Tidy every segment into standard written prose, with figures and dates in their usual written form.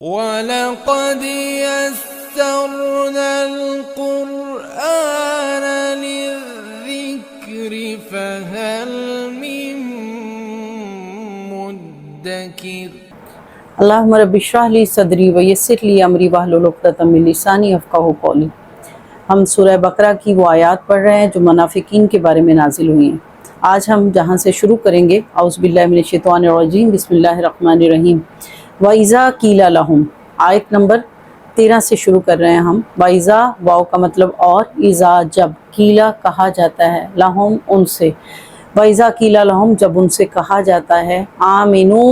وَلَقَدْ يَسَّرْنَا الْقُرْآنَ لِلذِّكْرِ فَهَلْ مِن مُّدَّكِرٍ۔ اللہم رب اشرح لی صدری ویسر لی امری واحلل عقدۃ من لسانی یفقہوا قولی۔ ہم سورہ بقرہ کی وہ آیات پڑھ رہے ہیں جو منافقین کے بارے میں نازل ہوئی ہیں۔ آج ہم جہاں سے شروع کریں گے، اعوذ باللہ من الشیطان الرجیم، بسم اللہ الرحمن الرحیم۔ وَإِذَا قِيلَ لَهُمْ، آیت نمبر 13 سے شروع کر رہے ہیں ہم۔ وَإِذَا، واو کا مطلب اور، اذا جب، قیلا کہا جاتا ہے، لہم ان سے۔ وَإِذَا قِيلَ لَهُمْ جب ان سے کہا جاتا ہے، آمنو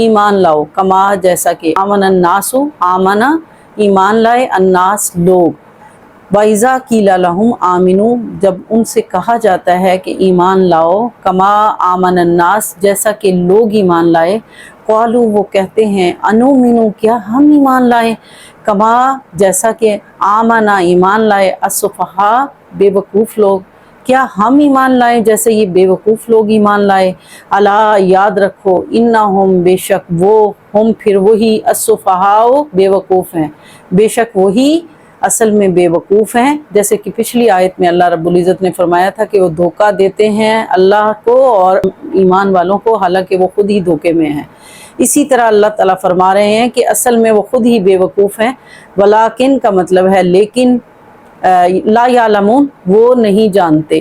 ایمان لاؤ، کما جیسا کہ، آمن الناس، آمنا ایمان لائے، الناس لوگ۔ وَإِذَا قِيلَ لَهُمْ آمنو جب ان سے کہا جاتا ہے کہ ایمان لاؤ، کما آمن الناس جیسا کہ لوگ ایمان لائے، قالوا وہ کہتے ہیں، انؤمن کیا ہم ایمان لائے، کما جیسا کہ آمنا ایمان لائے، السفہاء بے وقوف لوگ، کیا ہم ایمان لائیں جیسے یہ بے وقوف لوگ ایمان لائے۔ الا یاد رکھو، انہم بے شک وہ، ہم پھر وہی، السفہاء بے وقوف ہیں، بے شک وہی اصل میں بے وقوف ہیں۔ جیسے کہ پچھلی آیت میں اللہ رب العزت نے فرمایا تھا کہ وہ دھوکہ دیتے ہیں اللہ کو اور ایمان والوں کو، حالانکہ وہ خود ہی دھوکے میں ہیں۔ اسی طرح اللہ تعالیٰ فرما رہے ہیں کہ اصل میں وہ خود ہی بے وقوف ہیں۔ ولیکن کا مطلب ہے لیکن، لا یعلمون وہ نہیں جانتے،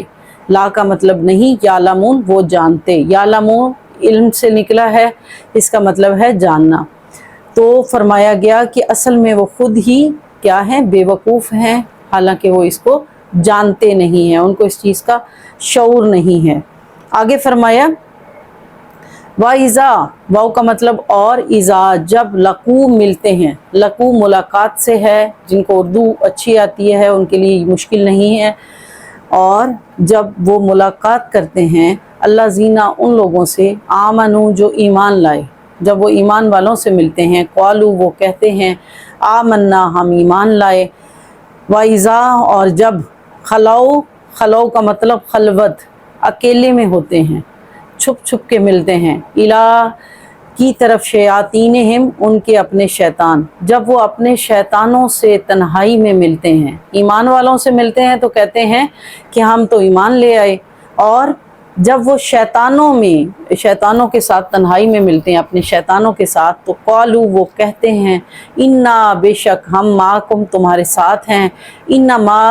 لا کا مطلب نہیں، یعلمون وہ جانتے، یعلمون علم سے نکلا ہے، اس کا مطلب ہے جاننا۔ تو فرمایا گیا کہ اصل میں وہ خود ہی کیا ہیں، بے وقوف ہیں، حالانکہ وہ اس کو جانتے نہیں ہیں، ان کو اس چیز کا شعور نہیں ہے۔ آگے فرمایا، وَإِذَا، واو کا مطلب اور، اذا جب، لقو ملتے ہیں، لقو ملاقات سے ہے، جن کو اردو اچھی آتی ہے ان کے لیے مشکل نہیں ہے، اور جب وہ ملاقات کرتے ہیں، اللہ زینہ ان لوگوں سے، آمنو جو ایمان لائے، جب وہ ایمان والوں سے ملتے ہیں، قالو وہ کہتے ہیں، آمنا ہم ایمان لائے۔ وَإِذَا اور جب، خلو، خلو کا مطلب خلوت، اکیلے میں ہوتے ہیں، چھپ چھپ کے ملتے ہیں، الا کی طرف، شیاطینہم ان کے اپنے شیطان، جب وہ اپنے شیطانوں سے تنہائی میں ملتے ہیں، ایمان والوں سے ملتے ہیں تو کہتے ہیں کہ ہم تو ایمان لے آئے، اور جب وہ شیطانوں کے ساتھ تنہائی میں ملتے ہیں، اپنے شیطانوں کے ساتھ، تو قالو وہ کہتے ہیں، انا بے شک ہم، معکم تمہارے ساتھ ہیں، انما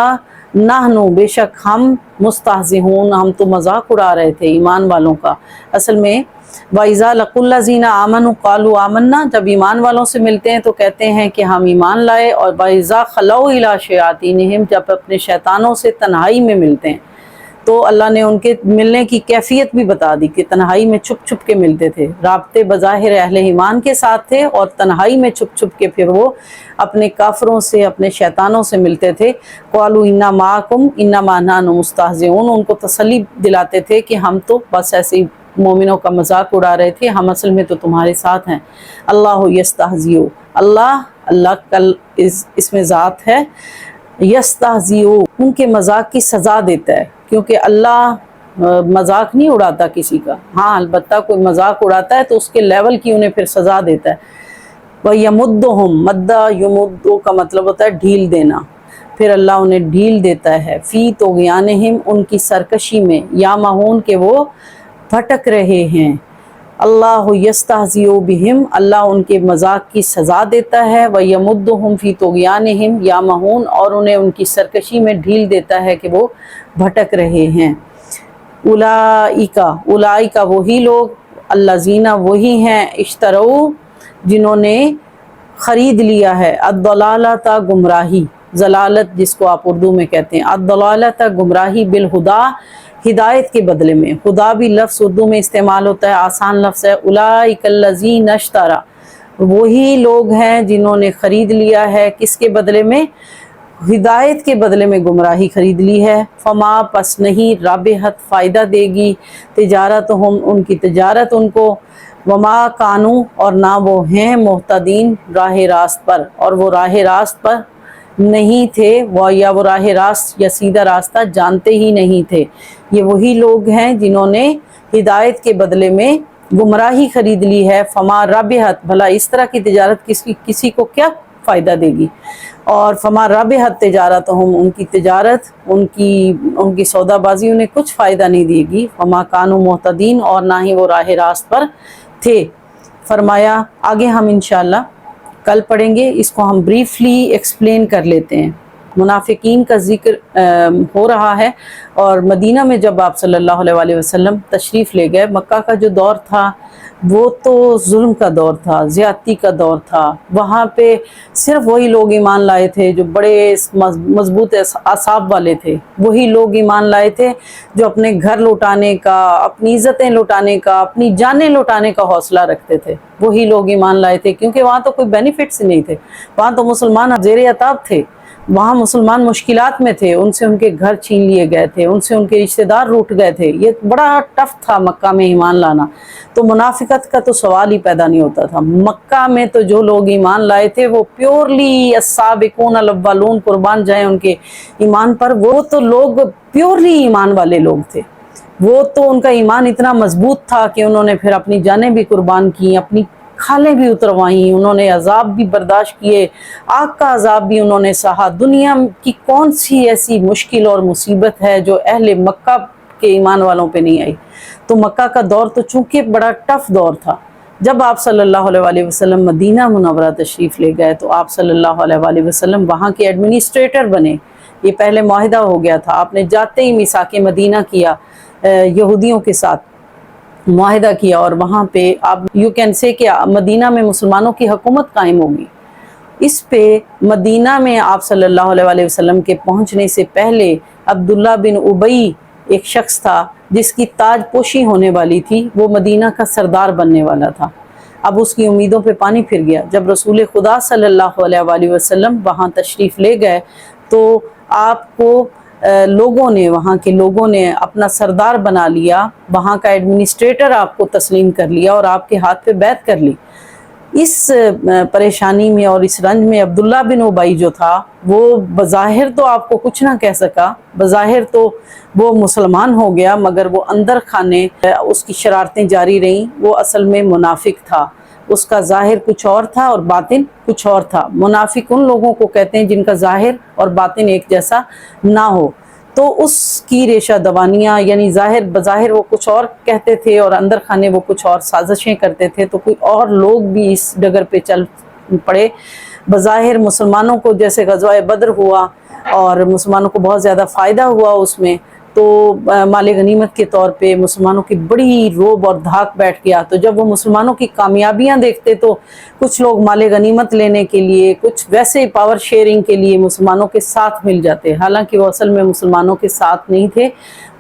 نحن بے شک ہم، مستہزئون ہم تو مذاق اڑا رہے تھے ایمان والوں کا۔ اصل میں وَإِذَا لَقُوا الَّذِينَ آمَنُوا قَالُوا آمَنَّا جب ایمان والوں سے ملتے ہیں تو کہتے ہیں کہ ہم ایمان لائے، اور وَإِذَا خَلَوْا إِلَىٰ شَيَاطِينِهِمْ جب اپنے شیطانوں سے تنہائی میں ملتے ہیں، تو اللہ نے ان کے ملنے کی کیفیت بھی بتا دی کہ تنہائی میں چھپ چھپ کے ملتے تھے، رابطے بظاہر اہل ایمان کے ساتھ تھے، اور تنہائی میں چھپ چھپ کے پھر وہ اپنے کافروں سے، اپنے شیطانوں سے ملتے تھے۔ قالوا انا معکم انما نحن مستہزئون ان کو تسلی دلاتے تھے کہ ہم تو بس ایسے ہی مومنوں کا مذاق اڑا رہے تھے، ہم اصل میں تو تمہارے ساتھ ہیں۔ اللہ یستہزئ، اللہ کل اس میں ذات ہے، یستہزئ ان کے مذاق کی سزا دیتا ہے، کیونکہ اللہ مذاق نہیں اڑاتا کسی کا، ہاں البتہ کوئی مذاق اڑاتا ہے تو اس کے لیول کی انہیں پھر سزا دیتا ہے۔ وَيَمُدُّهُمْ مَدَّ یمد کا مطلب ہوتا ہے ڈھیل دینا، پھر اللہ انہیں ڈھیل دیتا ہے، فی طغیانہم ان کی سرکشی میں، یامہون کہ وہ بھٹک رہے ہیں۔ اللہ یستہزئ بہم اللہ ان کے مذاق کی سزا دیتا ہے، وَيَمُدُّهُمْ فِي طُغْيَانِهِمْ يَعْمَهُونَ اور انہیں ان کی سرکشی میں ڈھیل دیتا ہے کہ وہ بھٹک رہے ہیں۔ اولئک وہی لوگ، الذین وہی ہیں، اشتروا جنہوں نے خرید لیا ہے، الضلالۃ گمراہی، ضلالت جس کو آپ اردو میں کہتے ہیں، الضلالۃ گمراہی، بالہدیٰ ہدایت کے بدلے میں، خدا بھی لفظ اردو میں استعمال ہوتا ہے، آسان لفظ ہے۔ اولئک الذین اشتروا وہی لوگ ہیں جنہوں نے خرید لیا ہے، کس کے بدلے میں، ہدایت کے بدلے میں گمراہی خرید لی ہے۔ فما پس نہیں، رابحت فائدہ دے گی، تجارتہم ان کی تجارت ان کو، وما کانوا اور نہ وہ ہیں، مہتدین راہ راست پر، اور وہ راہ راست پر نہیں تھے، یا وہ راہ راست یا سیدھا راستہ جانتے ہی نہیں تھے۔ یہ وہی لوگ ہیں جنہوں نے ہدایت کے بدلے میں گمراہی خرید لی ہے، فما رابحت، بھلا اس طرح کی تجارت کسی کو کیا فائدہ دے گی، اور فما رابحت تجارتہم، ان کی تجارت، ان کی سودا بازی انہیں کچھ فائدہ نہیں دے گی، فما کانوا مہتدین، اور نہ ہی وہ راہ راست پر تھے۔ فرمایا آگے ہم انشاءاللہ کل پڑھیں گے، اس کو ہم بریفلی ایکسپلین کر لیتے ہیں۔ منافقین کا ذکر ہو رہا ہے، اور مدینہ میں جب آپ صلی اللہ علیہ وآلہ وسلم تشریف لے گئے، مکہ کا جو دور تھا وہ تو ظلم کا دور تھا، زیادتی کا دور تھا، وہاں پہ صرف وہی لوگ ایمان لائے تھے جو بڑے مضبوط اعصاب والے تھے، وہی لوگ ایمان لائے تھے جو اپنے گھر لوٹانے کا، اپنی عزتیں لوٹانے کا، اپنی جانیں لوٹانے کا حوصلہ رکھتے تھے، وہی لوگ ایمان لائے تھے، کیونکہ وہاں تو کوئی بینیفٹس نہیں تھے، وہاں تو مسلمان زیر عتاب تھے، وہاں مسلمان مشکلات میں تھے، ان سے ان کے گھر چھین لیے گئے تھے، ان سے ان کے رشتہ دار روٹ گئے تھے، یہ بڑا ٹف تھا مکہ میں ایمان لانا، تو منافقت کا تو سوال ہی پیدا نہیں ہوتا تھا۔ مکہ میں تو جو لوگ ایمان لائے تھے وہ پیورلی السابقون الاولون، قربان جائیں ان کے ایمان پر، وہ تو لوگ پیورلی ایمان والے لوگ تھے، وہ تو ان کا ایمان اتنا مضبوط تھا کہ انہوں نے پھر اپنی جانیں بھی قربان کی، اپنی کھالیں بھی اتروائیں، انہوں نے عذاب بھی برداشت کیے، آگ کا عذاب بھی انہوں نے سہا۔ دنیا کی کون سی ایسی مشکل اور مصیبت ہے جو اہل مکہ کے ایمان والوں پہ نہیں آئی؟ تو مکہ کا دور تو چونکہ بڑا ٹف دور تھا۔ جب آپ صلی اللہ علیہ وآلہ وسلم مدینہ منورہ تشریف لے گئے تو آپ صلی اللہ علیہ وآلہ وسلم وہاں کے ایڈمنسٹریٹر بنے، یہ پہلے معاہدہ ہو گیا تھا، آپ نے جاتے ہی میثاق مدینہ کیا، یہودیوں کے ساتھ معاہدہ کیا، اور وہاں پہ آپ یو کین سے کہ مدینہ میں مسلمانوں کی حکومت قائم ہوگی۔ اس پہ مدینہ میں آپ صلی اللہ علیہ وآلہ وسلم کے پہنچنے سے پہلے عبداللہ بن ابی ایک شخص تھا جس کی تاج پوشی ہونے والی تھی، وہ مدینہ کا سردار بننے والا تھا۔ اب اس کی امیدوں پہ پانی پھر گیا۔ جب رسول خدا صلی اللہ علیہ وآلہ وسلم وہاں تشریف لے گئے تو آپ کو لوگوں نے، وہاں کے لوگوں نے اپنا سردار بنا لیا، وہاں کا ایڈمنسٹریٹر آپ کو تسلیم کر لیا اور آپ کے ہاتھ پہ بیعت کر لی۔ اس پریشانی میں اور اس رنج میں عبداللہ بن ابی جو تھا وہ بظاہر تو آپ کو کچھ نہ کہہ سکا، بظاہر تو وہ مسلمان ہو گیا، مگر وہ اندر خانے اس کی شرارتیں جاری رہیں، وہ اصل میں منافق تھا، اس کا ظاہر کچھ اور تھا اور باطن کچھ اور تھا۔ منافق ان لوگوں کو کہتے ہیں جن کا ظاہر اور باطن ایک جیسا نہ ہو، تو اس کی ریشہ دوانیاں، یعنی بظاہر وہ کچھ اور کہتے تھے اور اندر خانے وہ کچھ اور سازشیں کرتے تھے، تو کوئی اور لوگ بھی اس ڈگر پہ چل پڑے۔ بظاہر مسلمانوں کو جیسے غزوہ بدر ہوا اور مسلمانوں کو بہت زیادہ فائدہ ہوا اس میں، تو مال غنیمت کے طور پہ مسلمانوں کی بڑی روب اور دھاک بیٹھ گیا، تو جب وہ مسلمانوں کی کامیابیاں دیکھتے تو کچھ لوگ مال غنیمت لینے کے لیے، کچھ ویسے پاور شیئرنگ کے لیے مسلمانوں کے ساتھ مل جاتے، حالانکہ وہ اصل میں مسلمانوں کے ساتھ نہیں تھے،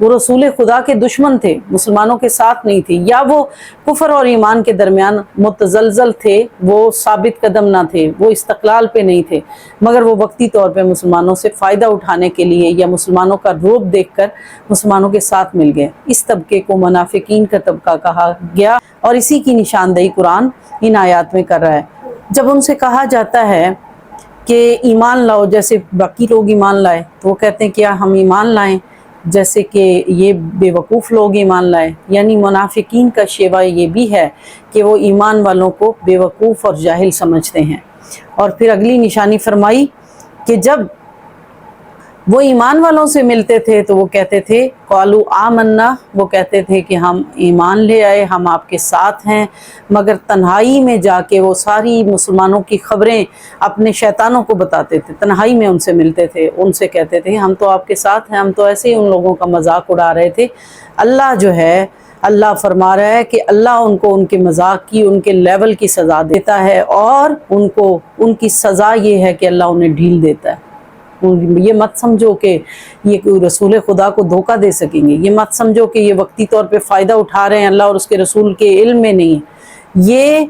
وہ رسول خدا کے دشمن تھے، مسلمانوں کے ساتھ نہیں تھے، یا وہ کفر اور ایمان کے درمیان متزلزل تھے، وہ ثابت قدم نہ تھے، وہ استقلال پہ نہیں تھے، مگر وہ وقتی طور پہ مسلمانوں سے فائدہ اٹھانے کے لیے یا مسلمانوں کا روب دیکھ کر مسلمانوں کے ساتھ مل گئے۔ اس طبقے کو منافقین کا طبقہ کہا گیا، اور اسی کی نشاندہی قرآن ان آیات میں کر رہا ہے۔ جب ان سے کہا جاتا ہے کہ ایمان لاؤ جیسے باقی لوگ ایمان لائے، تو وہ کہتے ہیں کیا ہم ایمان لائیں جیسے کہ یہ بے وقوف لوگ ایمان لائے؟ یعنی منافقین کا شیوہ یہ بھی ہے کہ وہ ایمان والوں کو بے وقوف اور جاہل سمجھتے ہیں۔ اور پھر اگلی نشانی فرمائی کہ جب وہ ایمان والوں سے ملتے تھے تو وہ کہتے تھے قالوا آمنا، وہ کہتے تھے کہ ہم ایمان لے آئے، ہم آپ کے ساتھ ہیں، مگر تنہائی میں جا کے وہ ساری مسلمانوں کی خبریں اپنے شیطانوں کو بتاتے تھے، تنہائی میں ان سے ملتے تھے، ان سے کہتے تھے ہم تو آپ کے ساتھ ہیں، ہم تو ایسے ہی ان لوگوں کا مذاق اڑا رہے تھے۔ اللہ جو ہے، اللہ فرما رہا ہے کہ اللہ ان کو ان کے مذاق کی، ان کے لیول کی سزا دیتا ہے، اور ان کو ان کی سزا یہ ہے کہ اللہ انہیں ڈھیل دیتا ہے۔ یہ مت سمجھو کہ یہ رسول خدا کو دھوکہ دے سکیں گے، یہ مت سمجھو کہ یہ وقتی طور پہ فائدہ اٹھا رہے ہیں، اللہ اور اس کے رسول کے علم میں نہیں ہے، یہ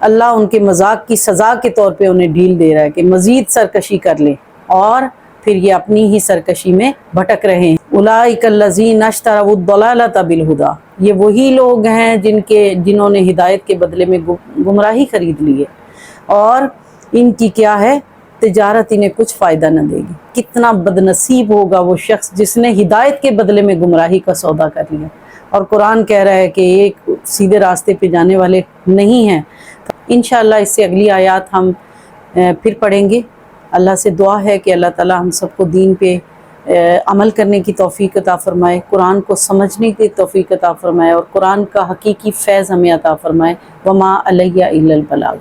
اللہ ان کے مذاق کی سزا کے طور پہ انہیں ڈھیل دے رہا ہے کہ مزید سرکشی کر لیں، اور پھر یہ اپنی ہی سرکشی میں بھٹک رہے ہیں۔ اولئک الذین اشتروا الضلالۃ بالہدی، یہ وہی لوگ ہیں جنہوں نے ہدایت کے بدلے میں گمراہی خرید لی ہے، اور ان کی کیا ہے، تجارت انہیں کچھ فائدہ نہ دے گی۔ کتنا بدنصیب ہوگا وہ شخص جس نے ہدایت کے بدلے میں گمراہی کا سودا کر لیا۔ اور قرآن کہہ رہا ہے کہ یہ سیدھے راستے پہ جانے والے نہیں ہیں۔ انشاءاللہ اس سے اگلی آیات ہم پھر پڑھیں گے۔ اللہ سے دعا ہے کہ اللہ تعالی ہم سب کو دین پہ عمل کرنے کی توفیق عطا فرمائے، قرآن کو سمجھنے کی توفیق عطا فرمائے، اور قرآن کا حقیقی فیض ہمیں عطا فرمائے۔ وما علیہ الا البلاغ۔